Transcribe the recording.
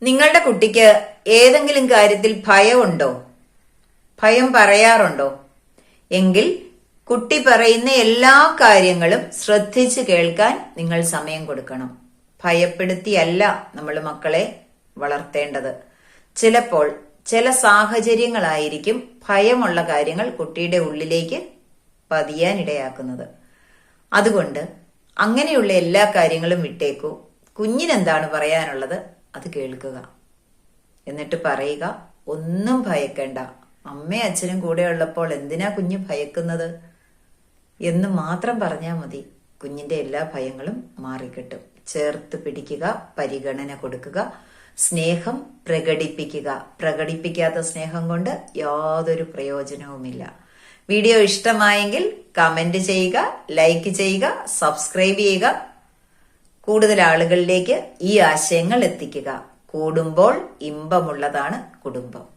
നിങ്ങളുടെ കുട്ടിക്ക് ഏതെങ്കിലും കാര്യത്തിൽ ഭയമുണ്ടോ? ഭയം പറയാറുണ്ടോ? എങ്കിൽ കുട്ടി പറയുന്ന എല്ലാ കാര്യങ്ങളും ശ്രദ്ധിച്ചു കേൾക്കാൻ നിങ്ങൾ സമയം കൊടുക്കണം. ഭയപ്പെടുത്തിയല്ല നമ്മൾ മക്കളെ വളർത്തേണ്ടത്. ചിലപ്പോൾ ചില സാഹചര്യങ്ങളായിരിക്കും ഭയമുള്ള കാര്യങ്ങൾ കുട്ടിയുടെ ഉള്ളിലേക്ക് പതിയാനിടയാക്കുന്നത്. അതുകൊണ്ട് അങ്ങനെയുള്ള എല്ലാ കാര്യങ്ങളും വിട്ടേക്കൂ. കുഞ്ഞിനെന്താണ് പറയാനുള്ളത് അത് കേൾക്കുക. എന്നിട്ട് പറയുക, ഒന്നും ഭയക്കേണ്ട, അമ്മയും അച്ഛനും കൂടെ ഉള്ളപ്പോൾ എന്തിനാ കുഞ്ഞ് ഭയക്കുന്നത് എന്ന് മാത്രം പറഞ്ഞാൽ മതി. കുഞ്ഞിന്റെ എല്ലാ ഭയങ്ങളും മാറിക്കിട്ടും. ചേർത്ത് പിടിക്കുക, പരിഗണന കൊടുക്കുക, സ്നേഹം പ്രകടിപ്പിക്കുക. പ്രകടിപ്പിക്കാത്ത സ്നേഹം കൊണ്ട് യാതൊരു പ്രയോജനവുമില്ല. വീഡിയോ ഇഷ്ടമായെങ്കിൽ കമന്റ് ചെയ്യുക, ലൈക്ക് ചെയ്യുക, സബ്സ്ക്രൈബ് ചെയ്യുക. കൂടുതൽ ആളുകളിലേക്ക് ഈ ആശയങ്ങൾ എത്തിക്കുക. കൂടുമ്പോൾ ഇമ്പമുള്ളതാണ് കുടുംബം.